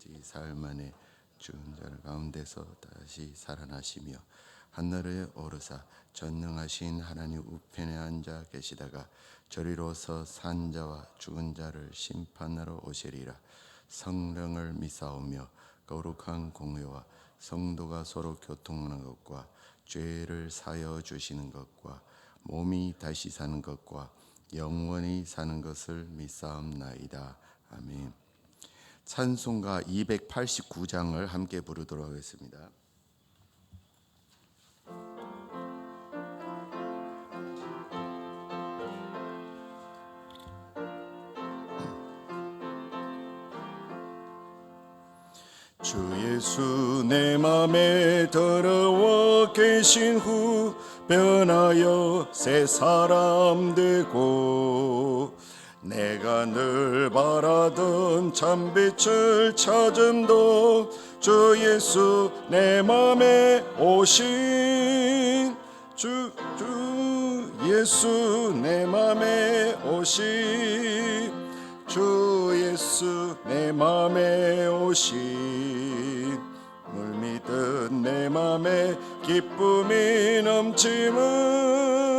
아버지 사흘 만에 죽은 자들 가운데서 다시 살아나시며 하늘에 오르사 전능하신 하나님 우편에 앉아 계시다가 저리로서 산 자와 죽은 자를 심판하러 오시리라. 성령을 믿사오며 거룩한 공회와 성도가 서로 교통하는 것과 죄를 사여 주시는 것과 몸이 다시 사는 것과 영원히 사는 것을 믿사옵나이다. 아멘. 찬송가 289장을 함께 부르도록 하겠습니다. 주 예수 내 맘에 들어와 계신 후 변하여 새 사람 되고 내가 늘 바라던 참빛을 찾음도 주 예수 내 맘에 오신 주 예수 내 맘에 오신 주 예수 내 맘에 오신 물밀듯 내 맘에 기쁨이 넘치는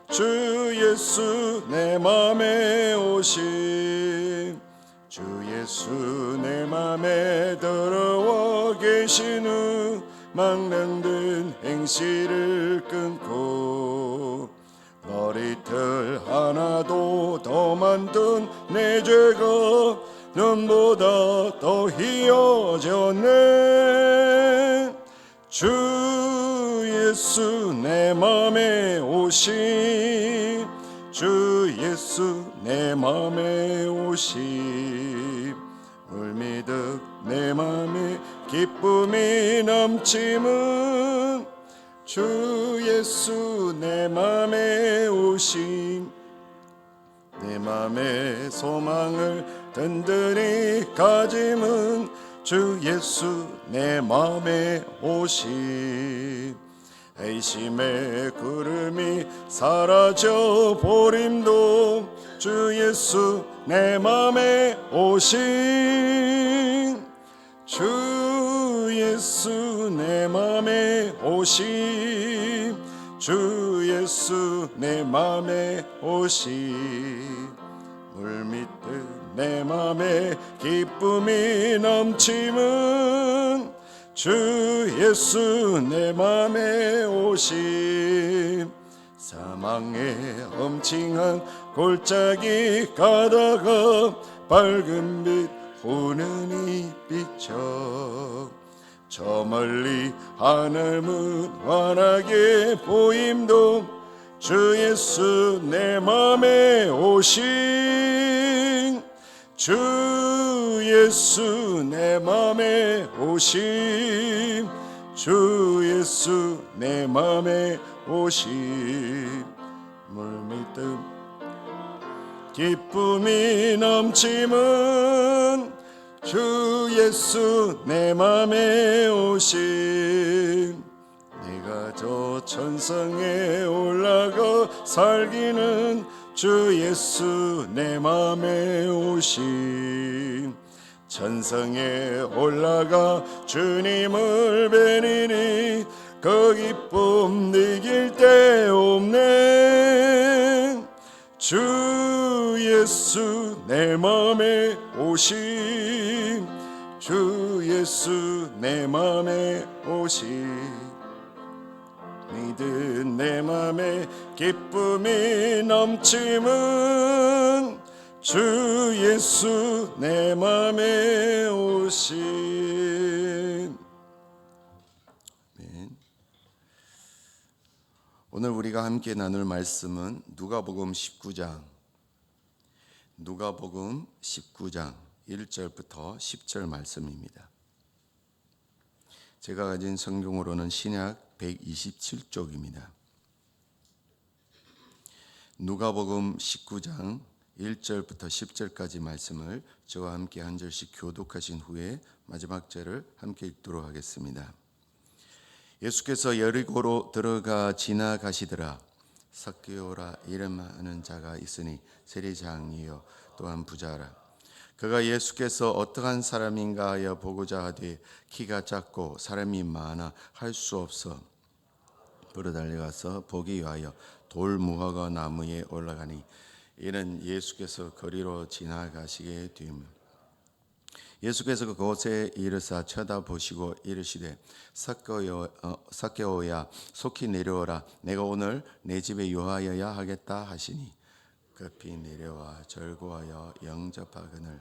주 예수 내 맘에 오신 주 예수 내 맘에 들어와 계신 후 망령된 행실을 끊고 머리털 하나도 더 만든 내 죄가 눈보다 더 희어졌네. 주 예수 내 맘에 오심 주 예수 내 맘에 오심 물밀듯 내 맘에 기쁨이 넘치는 주 예수 내 맘에 오심 내 맘에 소망을 든든히 가짐은 주 예수 내 맘에 오심 애심의 구름이 사라져 버림도 주 예수 내 맘에 오심 주 예수 내 맘에 오심 주 예수 내 맘에 오심 물밀듯 내 맘에 기쁨이 넘치는 주 예수 내 맘에 오심 사망의 엄칭한 골짜기 가다가 밝은 빛 훈훈히 비쳐 저 멀리 하늘문 환하게 보임도 주 예수 내 맘에 오신 주 예수 내 맘에 오심 주 예수 내 맘에 오심 물밀듯 기쁨이 넘치는 주 예수 내 맘에 오심 내가 저 천성에 올라가 살기는 주 예수 내 맘에 오심 천성에 올라가 주님을 뵈니니 그 기쁨 느낄 데 없네 주 예수 내 맘에 오심 주 예수 내 맘에 오심 믿은 내 맘에 기쁨이 넘치는 주 예수 내 맘에 오신 아멘. 오늘 우리가 함께 나눌 말씀은 누가복음 19장 1절부터 10절 말씀입니다. 제가 가진 성경으로는 신약 127쪽입니다. 누가복음 19장 1절부터 10절까지 말씀을 저와 함께 한 절씩 교독하신 후에 마지막 절을 함께 읽도록 하겠습니다. 예수께서 여리고로 들어가 지나가시더라. 삭개오라 이름하는 자가 있으니 세리장이요 또한 부자라. 그가 예수께서 어떠한 사람인가 하여 보고자 하되 키가 작고 사람이 많아 할 수 없어 불어 달려가서 보기 위하여 돌 무화과 나무에 올라가니 이는 예수께서 거리로 지나가시게 되면 예수께서 그곳에 이르사 쳐다보시고 이르시되 삭개오야 속히 내려오라 내가 오늘 내 집에 유하여야 하겠다 하시니 급히 내려와 절구하여 영접하거늘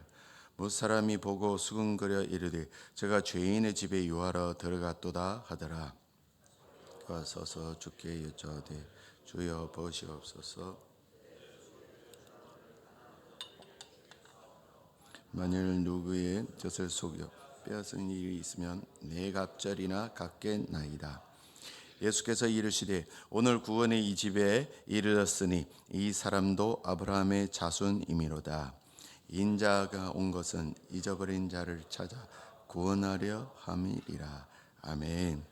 무사람이 보고 수근거려 이르되 제가 죄인의 집에 유하러 들어갔도다 하더라. 그가 서서 주께 여짜오되 주여 보시옵소서. 만일 누구의 젖을 속여 빼앗은 일이 있으면 내 갑절이나 갚겠나이다. 예수께서 이르시되 오늘 구원이 이 집에 이르렀으니 이 사람도 아브라함의 자손이미로다. 인자가 온 것은 잊어버린 자를 찾아 구원하려 함이리라. 아멘.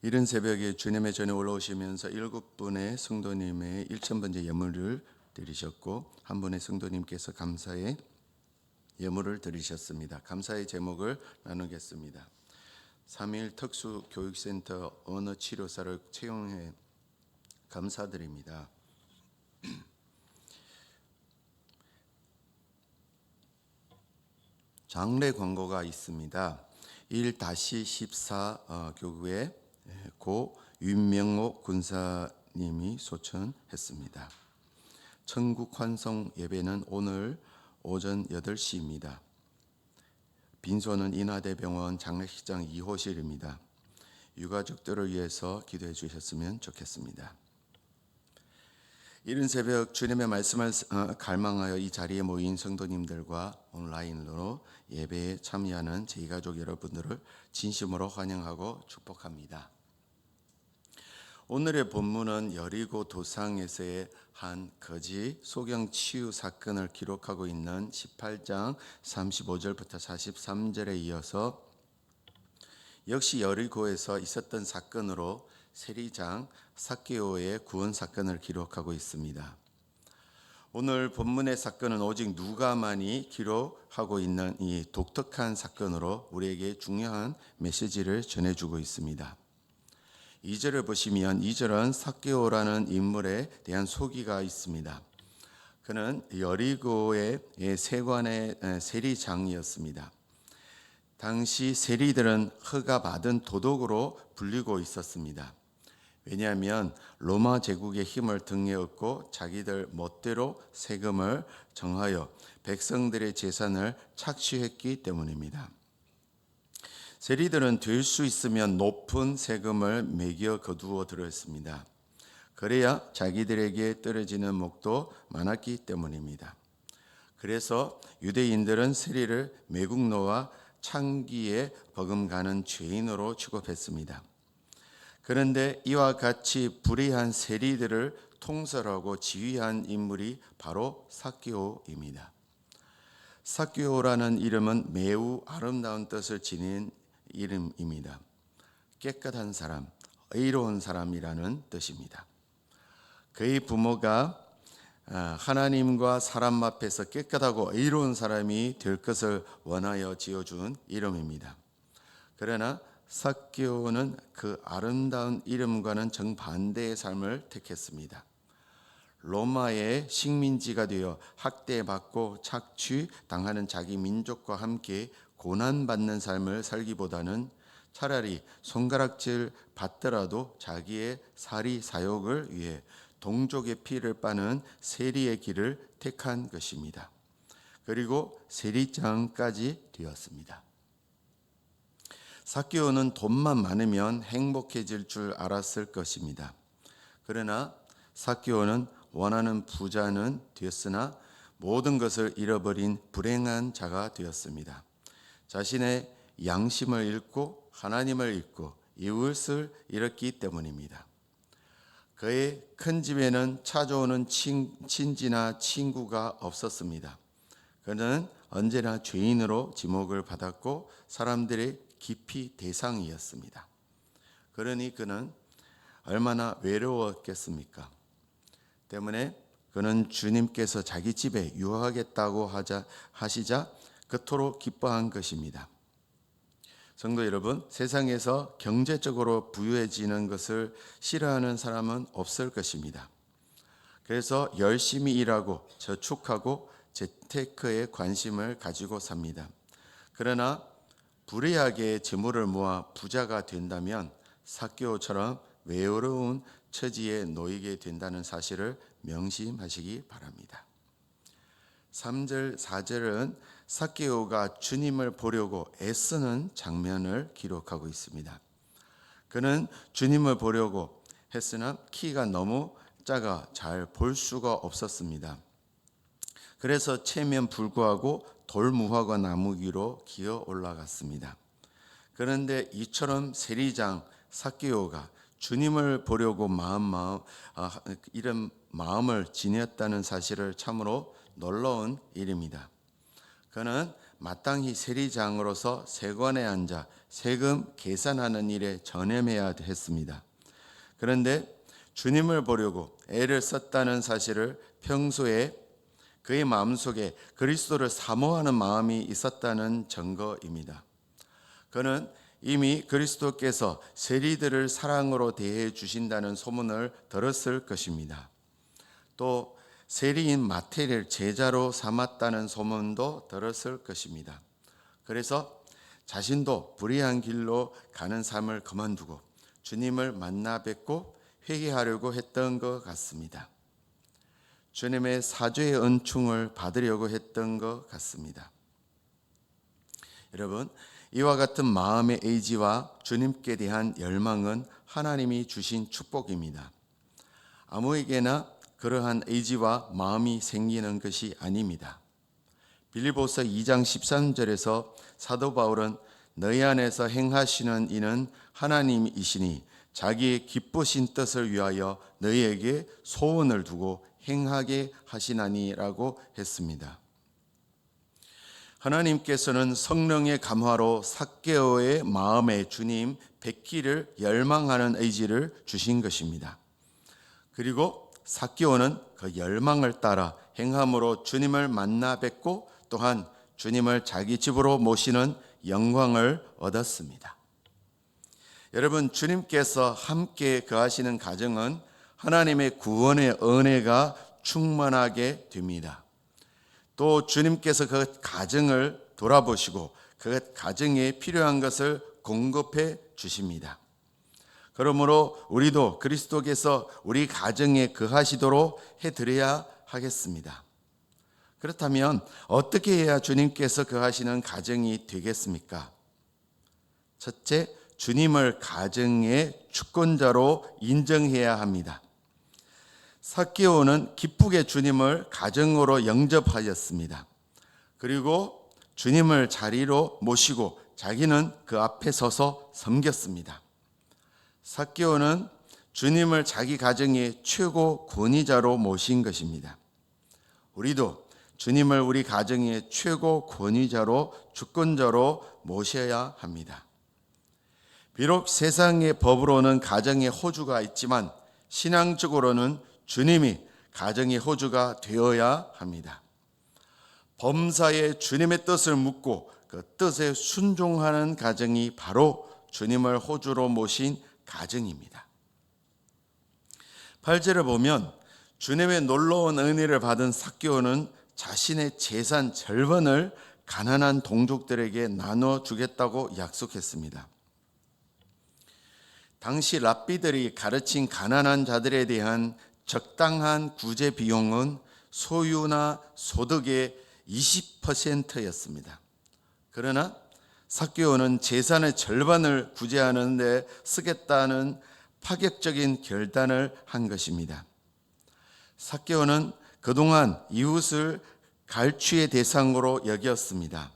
이른 새벽에 주님의 전에 올라오시면서 7분의 성도님의 1000번째 예물을 드리셨고 한 분의 성도님께서 감사의 예물을 드리셨습니다. 감사의 제목을 나누겠습니다. 3.1 특수교육센터 언어치료사를 채용해 감사드립니다. 장례 광고가 있습니다. 1-14 교구에 고 윤명옥 군사님이 소천했습니다. 천국 환송 예배는 오늘 오전 8시입니다. 빈소는 인하대병원 장례식장 2호실입니다. 유가족들을 위해서 기도해 주셨으면 좋겠습니다. 이른 새벽 주님의 말씀을 갈망하여 이 자리에 모인 성도님들과 온라인으로 예배에 참여하는 제 가족 여러분들을 진심으로 환영하고 축복합니다. 오늘의 본문은 여리고 도상에서의 한 거지 소경 치유 사건을 기록하고 있는 18장 35절부터 43절에 이어서 역시 여리고에서 있었던 사건으로 세리장 삭개오의 구원 사건을 기록하고 있습니다. 오늘 본문의 사건은 오직 누가만이 기록하고 있는 이 독특한 사건으로 우리에게 중요한 메시지를 전해주고 있습니다. 2절을 보시면 2절은 삭개오라는 인물에 대한 소개가 있습니다. 그는 여리고의 세관의 세리장이었습니다. 당시 세리들은 허가받은 도덕으로 불리고 있었습니다. 왜냐하면 로마 제국의 힘을 등에 업고 자기들 멋대로 세금을 정하여 백성들의 재산을 착취했기 때문입니다. 세리들은 될 수 있으면 높은 세금을 매겨 거두어 들었습니다. 그래야 자기들에게 떨어지는 목도 많았기 때문입니다. 그래서 유대인들은 세리를 매국노와 창기에 버금가는 죄인으로 취급했습니다. 그런데 이와 같이 불의한 세리들을 통솔하고 지휘한 인물이 바로 삭개오입니다. 삭개오라는 이름은 매우 아름다운 뜻을 지닌 이름입니다. 깨끗한 사람, 의로운 사람이라는 뜻입니다. 그의 부모가 하나님과 사람 앞에서 깨끗하고 의로운 사람이 될 것을 원하여 지어준 이름입니다. 그러나 삭개오는 그 아름다운 이름과는 정반대의 삶을 택했습니다. 로마의 식민지가 되어 학대받고 착취당하는 자기 민족과 함께 고난받는 삶을 살기보다는 차라리 손가락질 받더라도 자기의 사리 사욕을 위해 동족의 피를 빠는 세리의 길을 택한 것입니다. 그리고 세리장까지 되었습니다. 삭개오는 돈만 많으면 행복해질 줄 알았을 것입니다. 그러나 삭개오는 원하는 부자는 되었으나 모든 것을 잃어버린 불행한 자가 되었습니다. 자신의 양심을 잃고 하나님을 잃고 이웃을 잃었기 때문입니다. 그의 큰 집에는 찾아오는 친지나 친구가 없었습니다. 그는 언제나 죄인으로 지목을 받았고 사람들의 기피 대상이었습니다. 그러니 그는 얼마나 외로웠겠습니까? 때문에 그는 주님께서 자기 집에 유하겠다고 하시자 그토록 기뻐한 것입니다. 성도 여러분, 세상에서 경제적으로 부유해지는 것을 싫어하는 사람은 없을 것입니다. 그래서 열심히 일하고 저축하고 재테크에 관심을 가지고 삽니다. 그러나 불의하게 재물을 모아 부자가 된다면 삭개오처럼 외로운 처지에 놓이게 된다는 사실을 명심하시기 바랍니다. 3절, 4절은 삭개오가 주님을 보려고 애쓰는 장면을 기록하고 있습니다. 그는 주님을 보려고 했으나 키가 너무 작아 잘 볼 수가 없었습니다. 그래서 체면 불구하고 돌무화과 나무 위로 기어 올라갔습니다. 그런데 이처럼 세리장 삭개오가 주님을 보려고 이런 마음을 지녔다는 사실을 참으로 놀라운 일입니다. 그는 마땅히 세리장으로서 세관에 앉아 세금 계산하는 일에 전념해야 했습니다. 그런데 주님을 보려고 애를 썼다는 사실을 평소에 그의 마음속에 그리스도를 사모하는 마음이 있었다는 증거입니다. 그는 이미 그리스도께서 세리들을 사랑으로 대해 주신다는 소문을 들었을 것입니다. 또 세리인 마태를 제자로 삼았다는 소문도 들었을 것입니다. 그래서 자신도 불의한 길로 가는 삶을 그만두고 주님을 만나 뵙고 회개하려고 했던 것 같습니다. 주님의 사죄의 은총을 받으려고 했던 것 같습니다. 여러분, 이와 같은 마음의 의지와 주님께 대한 열망은 하나님이 주신 축복입니다. 아무에게나 그러한 의지와 마음이 생기는 것이 아닙니다. 빌립보서 2장 13절에서 사도 바울은 너희 안에서 행하시는 이는 하나님이시니 자기의 기쁘신 뜻을 위하여 너희에게 소원을 두고 행하게 하시나니라고 했습니다. 하나님께서는 성령의 감화로 삭개오의 마음에 주님 뵙기를 열망하는 의지를 주신 것입니다. 그리고 삭개오는 그 열망을 따라 행함으로 주님을 만나 뵙고 또한 주님을 자기 집으로 모시는 영광을 얻었습니다. 여러분, 주님께서 함께 거하시는 가정은 하나님의 구원의 은혜가 충만하게 됩니다. 또 주님께서 그 가정을 돌아보시고 그 가정에 필요한 것을 공급해 주십니다. 그러므로 우리도 그리스도께서 우리 가정에 거하시도록 해드려야 하겠습니다. 그렇다면 어떻게 해야 주님께서 거하시는 가정이 되겠습니까? 첫째, 주님을 가정의 주권자로 인정해야 합니다. 삭개오는 기쁘게 주님을 가정으로 영접하였습니다. 그리고 주님을 자리로 모시고 자기는 그 앞에 서서 섬겼습니다. 삭개오는 주님을 자기 가정의 최고 권위자로 모신 것입니다. 우리도 주님을 우리 가정의 최고 권위자로 주권자로 모셔야 합니다. 비록 세상의 법으로는 가정의 호주가 있지만 신앙적으로는 주님이 가정의 호주가 되어야 합니다. 범사에 주님의 뜻을 묻고 그 뜻에 순종하는 가정이 바로 주님을 호주로 모신 가정입니다. 8절을 보면 주님의 놀라운 은혜를 받은 삭개오는 자신의 재산 절반을 가난한 동족들에게 나눠주겠다고 약속했습니다. 당시 랍비들이 가르친 가난한 자들에 대한 적당한 구제 비용은 소유나 소득의 20%였습니다. 그러나 삭개오는 재산의 절반을 구제하는 데 쓰겠다는 파격적인 결단을 한 것입니다. 삭개오는 그동안 이웃을 갈취의 대상으로 여겼습니다.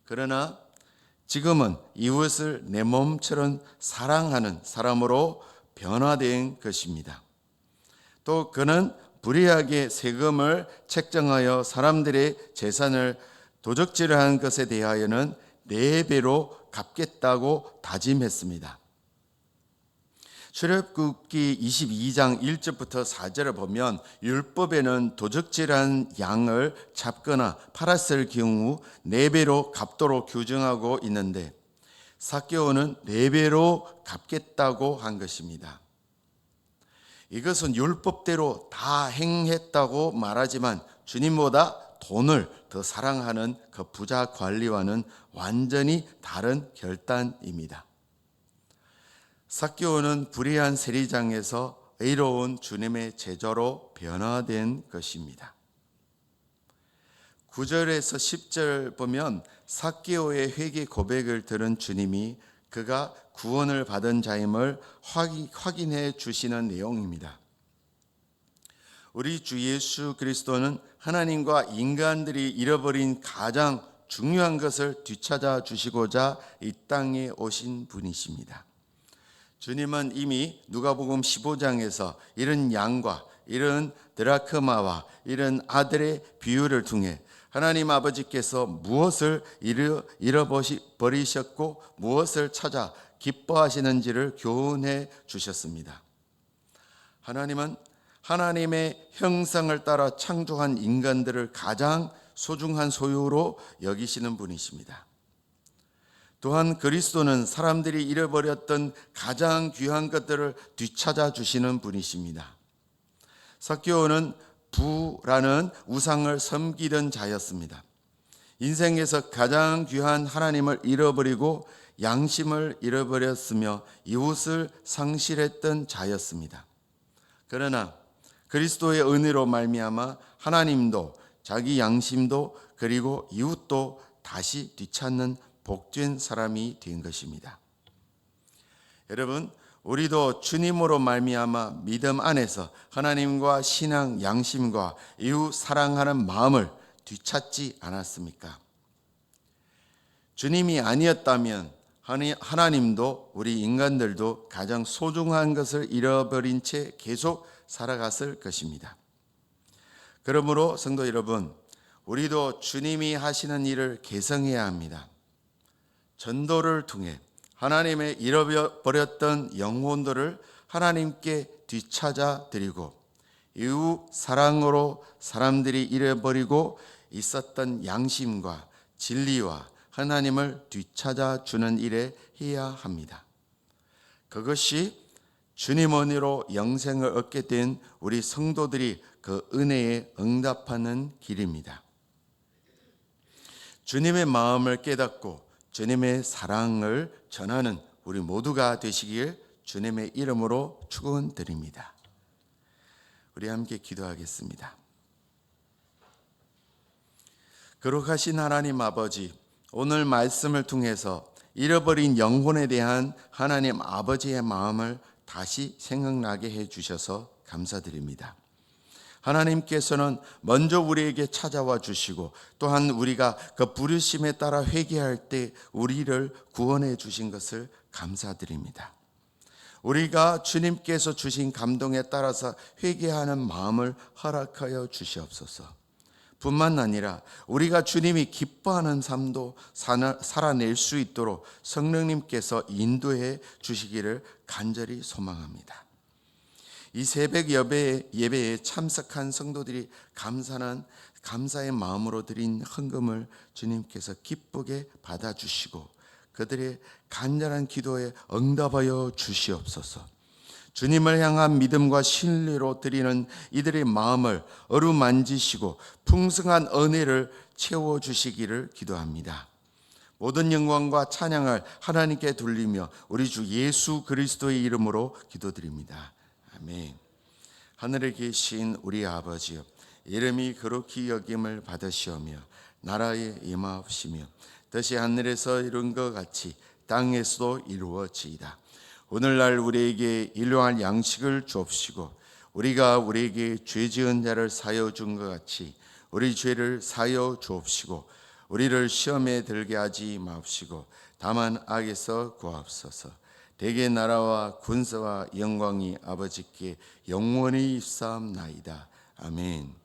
그러나 지금은 이웃을 내 몸처럼 사랑하는 사람으로 변화된 것입니다. 또 그는 불의하게 세금을 책정하여 사람들의 재산을 도적질한 것에 대하여는 4배로 갚겠다고 다짐했습니다. 출애굽기 22장 1절부터 4절을 보면 율법에는 도적질한 양을 잡거나 팔았을 경우 4배로 갚도록 규정하고 있는데 삭개오는 4배로 갚겠다고 한 것입니다. 이것은 율법대로 다 행했다고 말하지만 주님보다 돈을 더 사랑하는 그 부자 관리와는 완전히 다른 결단입니다. 삭개오는 불의한 세리장에서 의로운 주님의 제자로 변화된 것입니다. 9절에서 10절 보면 삭개오의 회개 고백을 들은 주님이 그가 구원을 받은 자임을 확인해 주시는 내용입니다. 우리 주 예수 그리스도는 하나님과 인간들이 잃어버린 가장 중요한 것을 되찾아 주시고자 이 땅에 오신 분이십니다. 주님은 이미 누가복음 15장에서 이런 양과 이런 드라크마와 이런 아들의 비유를 통해 하나님 아버지께서 무엇을 잃어버리셨고 무엇을 찾아 기뻐하시는지를 교훈해 주셨습니다. 하나님은 하나님의 형상을 따라 창조한 인간들을 가장 소중한 소유로 여기시는 분이십니다. 또한 그리스도는 사람들이 잃어버렸던 가장 귀한 것들을 되찾아 주시는 분이십니다. 삭개오는 부라는 우상을 섬기던 자였습니다. 인생에서 가장 귀한 하나님을 잃어버리고 양심을 잃어버렸으며 이웃을 상실했던 자였습니다. 그러나 그리스도의 은혜로 말미암아 하나님도 자기 양심도 그리고 이웃도 다시 되찾는 복된 사람이 된 것입니다. 여러분, 우리도 주님으로 말미암아 믿음 안에서 하나님과 신앙, 양심과 이웃 사랑하는 마음을 되찾지 않았습니까? 주님이 아니었다면 하나님도 우리 인간들도 가장 소중한 것을 잃어버린 채 계속 살아갔을 것입니다. 그러므로 성도 여러분, 우리도 주님이 하시는 일을 개성해야 합니다. 전도를 통해 하나님의 잃어버렸던 영혼들을 하나님께 되찾아 드리고 이웃 사랑으로 사람들이 잃어버리고 있었던 양심과 진리와 하나님을 되찾아 주는 일에 해야 합니다. 그것이 주님 은혜로 영생을 얻게 된 우리 성도들이 그 은혜에 응답하는 길입니다. 주님의 마음을 깨닫고 주님의 사랑을 전하는 우리 모두가 되시길 주님의 이름으로 축원드립니다. 우리 함께 기도하겠습니다. 거룩하신 하나님 아버지, 오늘 말씀을 통해서 잃어버린 영혼에 대한 하나님 아버지의 마음을 다시 생각나게 해주셔서 감사드립니다. 하나님께서는 먼저 우리에게 찾아와 주시고 또한 우리가 그 부르심에 따라 회개할 때 우리를 구원해 주신 것을 감사드립니다. 우리가 주님께서 주신 감동에 따라서 회개하는 마음을 허락하여 주시옵소서. 뿐만 아니라 우리가 주님이 기뻐하는 삶도 살아낼 수 있도록 성령님께서 인도해 주시기를 간절히 소망합니다. 이 새벽 예배에 참석한 성도들이 감사의 마음으로 드린 헌금을 주님께서 기쁘게 받아주시고 그들의 간절한 기도에 응답하여 주시옵소서. 주님을 향한 믿음과 신뢰로 드리는 이들의 마음을 어루만지시고 풍성한 은혜를 채워주시기를 기도합니다. 모든 영광과 찬양을 하나님께 돌리며 우리 주 예수 그리스도의 이름으로 기도드립니다. 아멘. 하늘에 계신 우리 아버지여, 이름이 거룩히 여김을 받으시오며 나라에 임하옵시며 뜻이 하늘에서 이룬 것 같이 땅에서도 이루어지이다. 오늘날 우리에게 일용할 양식을 주옵시고 우리가 우리에게 죄 지은 자를 사하여 준 것 같이 우리 죄를 사하여 주옵시고 우리를 시험에 들게 하지 마옵시고 다만 악에서 구하옵소서. 대개 나라와 군사와 영광이 아버지께 영원히 입사옵나이다. 아멘.